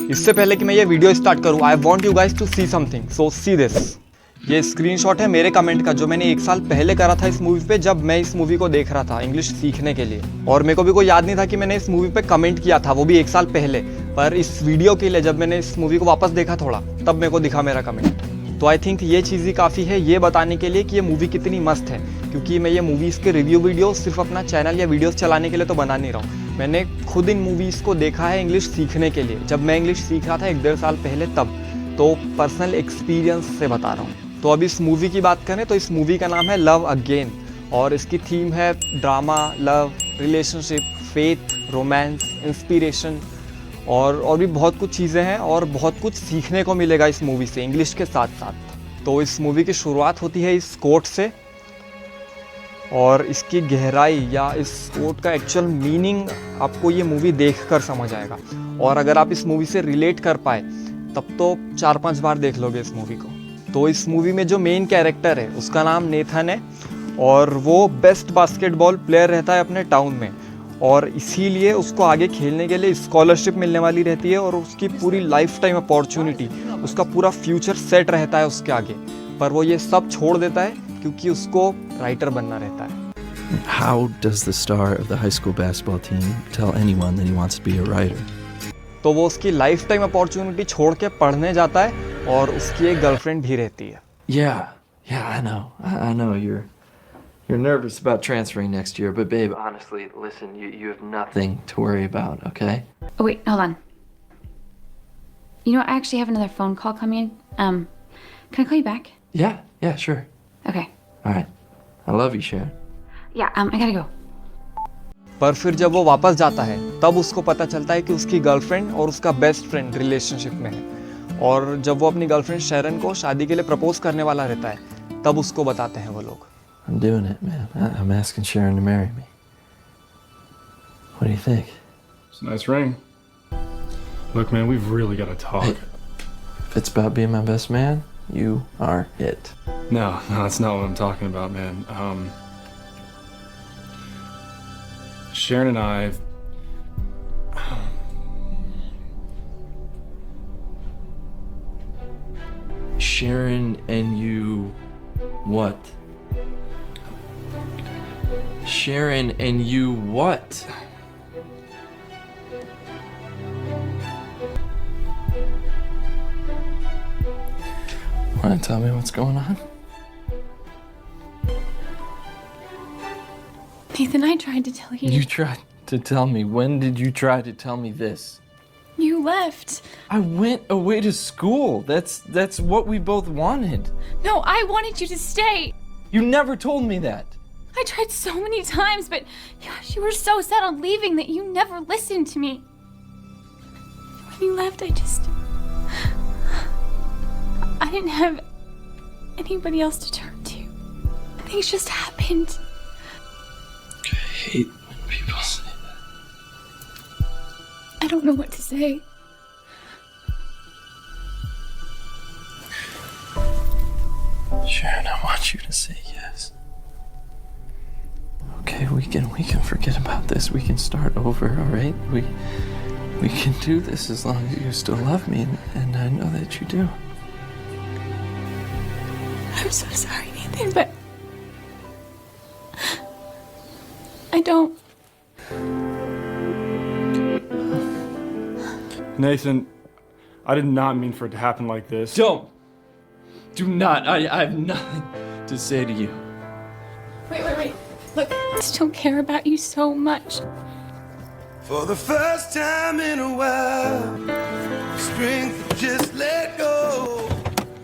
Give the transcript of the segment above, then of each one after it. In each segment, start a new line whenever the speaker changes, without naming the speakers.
इससे पहले कि मैं ये वीडियो स्टार्ट करूँ, I want you guys to see something, so see this. ये स्क्रीनशॉट है मेरे कमेंट का जो मैंने 1 साल पहले करा था इस मूवी पे, जब मैं इस मूवी को देख रहा था इंग्लिश सीखने के लिए। और मेरे को भी कोई याद नहीं था कि मैंने इस मूवी पे कमेंट किया था, वो भी 1 साल पहले। पर इस वीडियो के लिए जब मैंने इस मूवी को वापस देखा थोड़ा, तब मेरे को दिखा मेरा कमेंट। तो आई थिंक ये चीज़ ही काफ़ी है ये बताने के लिए कि ये मूवी कितनी मस्त है। क्योंकि मैं ये मूवीज़ के रिव्यू वीडियो सिर्फ अपना चैनल या वीडियोस चलाने के लिए तो बना नहीं रहा हूँ। मैंने खुद इन मूवीज़ को देखा है इंग्लिश सीखने के लिए। जब मैं इंग्लिश सीख रहा था 1-1.5 साल पहले, तब तो पर्सनल एक्सपीरियंस से बता रहा हूँ। तो अब इस मूवी की बात करें तो इस मूवी का नाम है लव अगेन, और इसकी थीम है drama, love, relationship, faith, romance, inspiration और भी बहुत कुछ चीज़ें हैं। और बहुत कुछ सीखने को मिलेगा इस मूवी से इंग्लिश के साथ साथ। तो इस मूवी की शुरुआत होती है इस कोट से, और इसकी गहराई या इस कोट का एक्चुअल मीनिंग आपको ये मूवी देखकर समझ आएगा। और अगर आप इस मूवी से रिलेट कर पाए तब तो 4-5 बार देख लोगे इस मूवी को। तो इस मूवी में जो मेन कैरेक्टर है उसका नाम नेथन है, और वो बेस्ट बास्केटबॉल प्लेयर रहता है अपने टाउन में। और इसीलिए उसको आगे खेलने के लिए स्कॉलरशिप मिलने वाली रहती है, और उसकी पूरी लाइफ टाइम अपॉर्चुनिटी, उसका पूरा फ्यूचर सेट रहता है उसके आगे। पर वो ये सब छोड़ देता है क्योंकि उसको राइटर बनना रहता है।
How does the star of the high school basketball team tell anyone that he wants to be a writer?
तो वो उसकी लाइफ टाइम अपॉर्चुनिटी छोड़ के पढ़ने जाता है, और उसकी एक गर्लफ्रेंड भी रहती है।
Yeah, I know you're nervous about transferring next year, but babe, honestly, listen, you have nothing to worry about, okay?
Oh wait, hold on. You know, I actually have another phone call coming in. Can I call you back?
Yeah, sure.
Okay.
All right. I love you, Sharon.
Yeah, I gotta go.
पर फिर जब वो वापस जाता है तब उसको पता चलता है कि उसकी गर्लफ्रेंड और उसका बेस्ट फ्रेंड रिलेशनशिप में है। और जब वो अपनी गर्लफ्रेंड शेरन को शादी के लिए प्रपोज करने वाला रहता है, तब उसको बताते हैं वो लोग।
I'm doing it, man. I'm asking Sharon to marry me. What do you think?
It's a nice ring. Look, man, we've really got to talk.
Hey, if it's about being my best man, you are it.
No, that's not what I'm talking about, man. Sharon and I...
Sharon and you... what? Sharon and you what? Want to tell me what's going on?
Nathan, I tried to tell you.
You tried to tell me. When did you try to tell me this?
You left.
I went away to school. That's what we both wanted.
No, I wanted you to stay.
You never told me that.
I tried so many times, but gosh, you were so set on leaving that you never listened to me. When you left, I didn't have anybody else to turn to. Things just happened.
I hate when people say that.
I don't know what to say.
Sharon, I want you to say yes. Okay, we can forget about this. We can start over, all right? We can do this as long as you still love me, and I know that you do.
I'm so sorry, Nathan, but I don't.
Nathan, I did not mean for it to happen like this.
Do not. I have nothing to say to you.
Wait. Look, I still care about you so much.
For the first time in a while, strength just let go.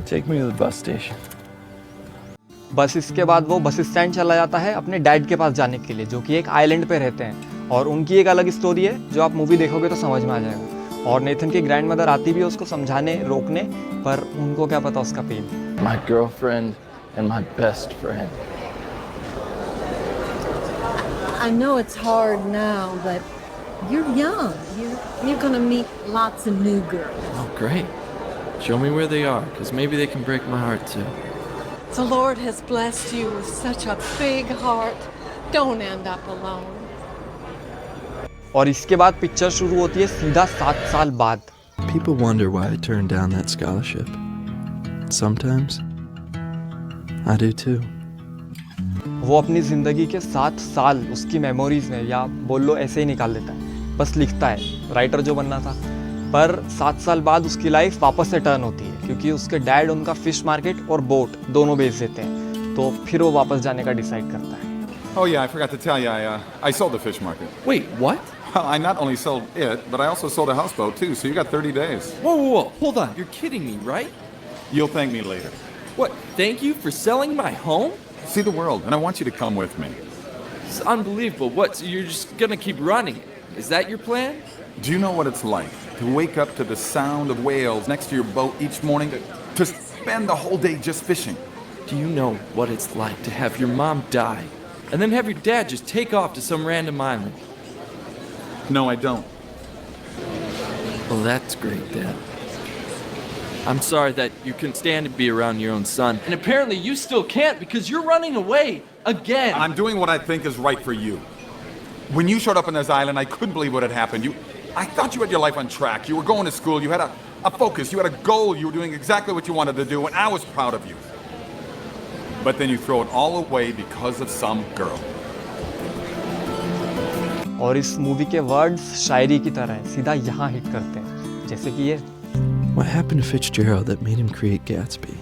Take me to the bus station.
बस इसके बाद वो bus stand चला जाता है अपने dad के पास जाने के लिए, जो कि एक आइलैंड पे रहते हैं। और उनकी एक अलग स्टोरी है जो आप मूवी देखोगे तो समझ में आ जाएगा। और नेथन की ग्रैंड मदर आती भी है उसको समझाने, रोकने, पर उनको क्या पता उसका pen.
My girlfriend and my best friend.
I know it's hard now, but you're young. You're gonna meet lots of new girls.
Oh, great. Show me where they are, because maybe they can break my heart too.
The Lord has blessed you with such a big heart. Don't end up alone.
और इसके बाद picture शुरू होती है सीधा 7 साल बाद।
People wonder why I turned down that scholarship. Sometimes I do too.
वो अपनी ज़िंदगी के 7 साल उसकी मेमोरीज में या बोल लो ऐसे ही निकाल देता है, बस लिखता है, राइटर जो बनना था। पर 7 साल बाद उसकी लाइफ वापस से टर्न होती है क्योंकि उसके डैड उनका फिश मार्केट और बोट दोनों बेच देते हैं, तो फिर वो वापस जाने का डिसाइड करता है।
Oh yeah, I forgot to tell you, I sold the fish market.
Wait, what?
Well, I not only sold it, but I also sold a houseboat too, so you got 30 days.
Whoa, hold on. You're kidding me, right?
You'll thank me later.
What, thank you for selling my home?
See the world, and I want you to come with me.
It's unbelievable. What, so you're just gonna keep running it? Is that your plan?
Do you know what it's like to wake up to the sound of whales next to your boat each morning? To spend the whole day just fishing?
Do you know what it's like to have your mom die and then have your dad just take off to some random island?
No, I don't.
Well, that's great, Dad. I'm sorry that you couldn't stand to be around your own son. And apparently you still can't because you're running away again.
I'm doing what I think is right for you. When you showed up on this island, I couldn't believe what had happened. I thought you had your life on track. You were going to school. You had a focus. You had a goal. You were doing exactly what you wanted to do, and I was proud of you. But then you throw it all away because of some girl.
और इस movie के words शायरी की तरह हैं, सीधा यहाँ hit करते हैं, जैसे कि ये।
What happened to Fitzgerald that made him create Gatsby?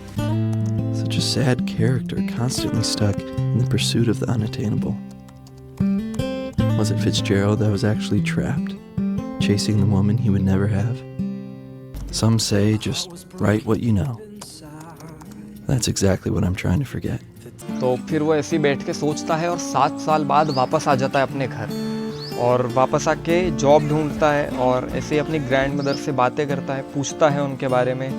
Such a sad character, constantly stuck in the pursuit of the unattainable. Was it Fitzgerald that was actually trapped, chasing the woman he would never have? Some say just write what you know. That's exactly what I'm trying to forget.
तो फिर वो ऐसे ही बैठ के सोचता है और 7 साल बाद वापस आ जाता है अपने घर और वापस आके जॉब ढूंढता है और ऐसे ही अपनी ग्रैंड मदर से बातें करता है, पूछता है उनके बारे में।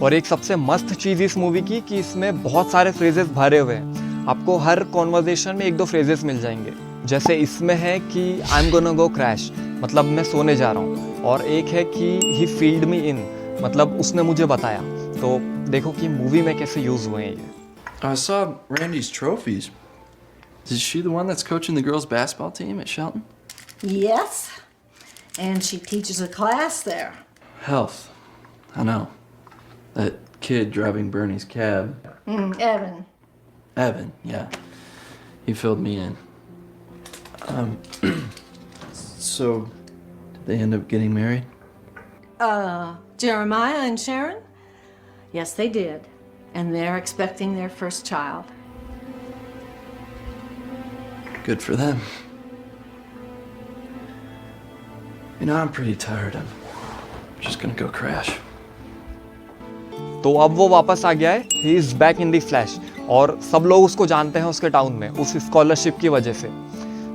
और एक सबसे मस्त चीज़ इस मूवी की कि इसमें बहुत सारे फ्रेजेस भरे हुए हैं। आपको हर कॉन्वर्जेशन में 1-2 फ्रेजेस मिल जाएंगे। जैसे इसमें है कि I am gonna go crash, मतलब मैं सोने जा रहा हूँ, और एक है कि ही फील्ड मी इन, मतलब उसने मुझे बताया। तो देखो कि मूवी में कैसे यूज़ हुए हैं ये।
I saw Randy's trophies. Is she the one that's coaching the girls' basketball team at Shelton?
Yes. And she teaches a class there.
Health. I know. That kid driving Bernie's cab.
Evan.
Evan, yeah. He filled me in. So, did they end up getting married?
Jeremiah and Sharon? Yes, they did. And they're expecting their first child.
Good for them. You know, I'm pretty tired. I'm just gonna go crash.
तो अब वो वापस आ गया है, he is back in the flash, और सब लोग उसको जानते हैं उसके टाउन में उस स्कॉलरशिप की वजह से।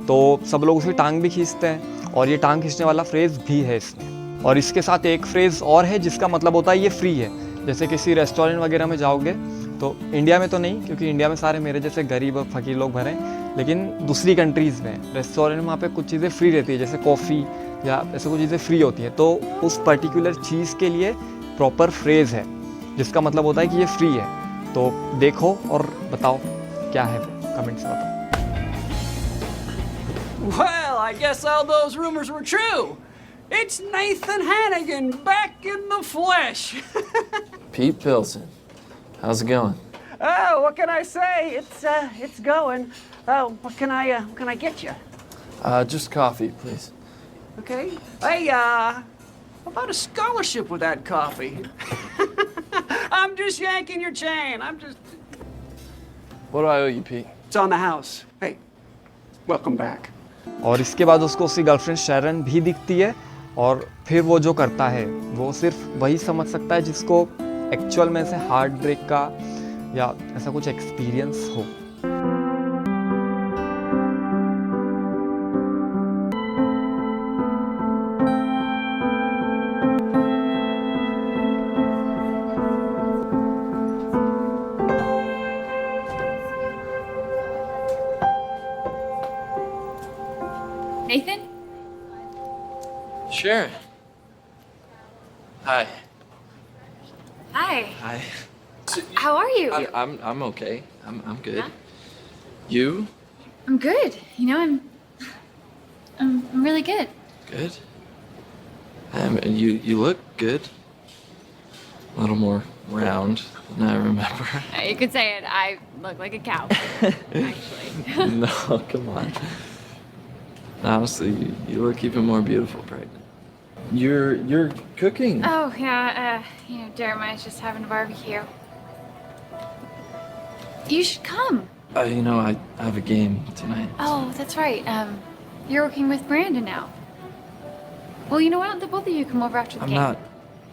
तो सब लोग उसकी टांग भी खींचते हैं और ये टांग खींचने वाला फ्रेज़ भी है इसमें। और इसके साथ एक फ्रेज़ और है जिसका मतलब होता है ये फ्री है। जैसे किसी रेस्टोरेंट वगैरह में जाओगे, तो इंडिया में तो नहीं क्योंकि इंडिया में सारे मेरे जैसे गरीब और फकीर लोग भरे हैं, लेकिन दूसरी कंट्रीज़ में रेस्टोरेंट में वहाँ पे कुछ चीज़ें फ्री रहती है, जैसे कॉफ़ी या ऐसे कुछ चीज़ें फ्री होती हैं। तो उस पर्टिकुलर चीज़ के लिए प्रॉपर फ्रेज़ है जिसका मतलब होता है कि ये फ्री है। तो देखो और बताओ क्या है, कमेंट्स में बताओ।
Well, I guess all those rumors were true. It's Nathan Hannigan back in the flesh.
Pete Pilson. How's it going?
Oh, what can I say? It's going. Oh, what can I get you?
Just coffee, please.
Okay. Hey, how about a scholarship with that coffee? I'm just yanking your chain.
What do I owe you, Pete?
It's on the house. Hey, welcome back.
और इसके बाद उसको उसकी girlfriend Sharon भी दिखती है, और फिर वो जो करता है वो सिर्फ वही समझ सकता है जिसको एक्चुअल में से हार्ट ब्रेक का या ऐसा कुछ एक्सपीरियंस हो।
Nathan?
Sharon. Hi.
Hi.
Hi.
How are you?
I'm okay. I'm good. You?
I'm good. You know, I'm really good.
Good. You look
good. A little more round than I remember.
You could say it. I look like a cow, actually.
No, come on. Honestly, you look even more beautiful pregnant. You're cooking.
Oh, yeah, Jeremiah's just having a barbecue. You should come.
I have a game tonight.
Oh, that's right. You're working with Brandon now. Well, you know what? The both of you come over after the
I'm
game.
not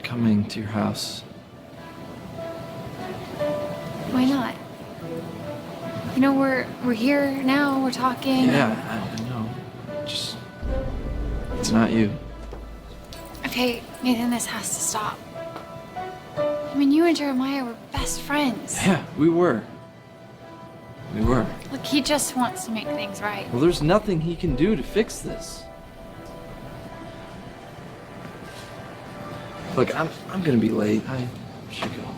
coming to your house.
Why not? We're here now. We're talking.
Yeah, I know. Just, it's not you.
Okay, Nathan, this has to stop. I mean, you and Jeremiah were best friends.
Yeah, we were. We were.
Look, he just wants to make things right.
Well, there's nothing he can do to fix this. Look, I'm gonna be late. I should go.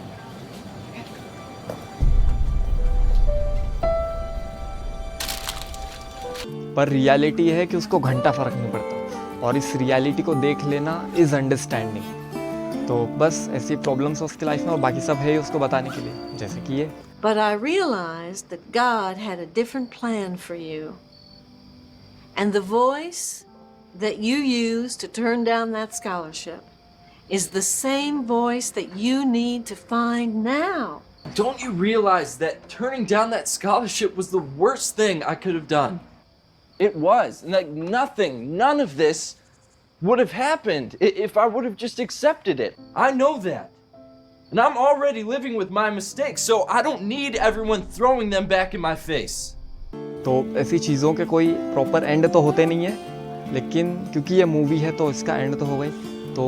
पर reality है कि उसको घंटा फर्क नहीं पड़ता और इस रियलिटी को देख लेना इज अंडरस्टैंडिंग। तो बस ऐसी प्रॉब्लम्स उसकी लाइफ में और बाकी सब है उसको बताने के लिए, जैसे कि ये।
But I realized that God had a different plan for you. And the voice that you used to turn down that scholarship is the same voice that you need to find now.
Don't you realize that turning down that scholarship was the worst thing I could have done? It was. And like none of this would have happened if I would have just accepted it. I know that. And I'm already living with my mistakes, so I don't need everyone throwing them back in my face.
तो ऐसी चीज़ों के कोई proper and तो होते नहीं है, लेकिन क्योंकि ये मूवी है तो इसका एंड तो हो गई। तो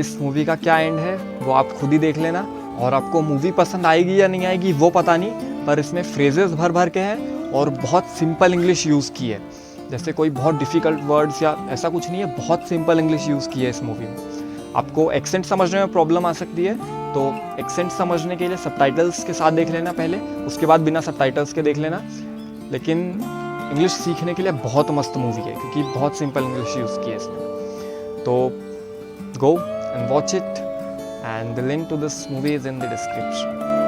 इस मूवी का क्या एंड है वो आप खुद ही देख लेना, और आपको मूवी पसंद आएगी या नहीं आएगी वो पता नहीं, पर इसमें फ्रेजेस भर भर के हैं और बहुत सिंपल इंग्लिश यूज़ की है। जैसे कोई बहुत डिफ़िकल्ट वर्ड्स या ऐसा कुछ नहीं है, बहुत सिंपल इंग्लिश यूज़ की है इस मूवी में। आपको एक्सेंट समझने में प्रॉब्लम आ सकती है, तो एक्सेंट समझने के लिए सबटाइटल्स के साथ देख लेना पहले, उसके बाद बिना सबटाइटल्स के देख लेना। लेकिन इंग्लिश सीखने के लिए बहुत मस्त मूवी है क्योंकि बहुत सिंपल इंग्लिश यूज़ की है इसमें। तो go and watch it, and the link to this movie is in the description.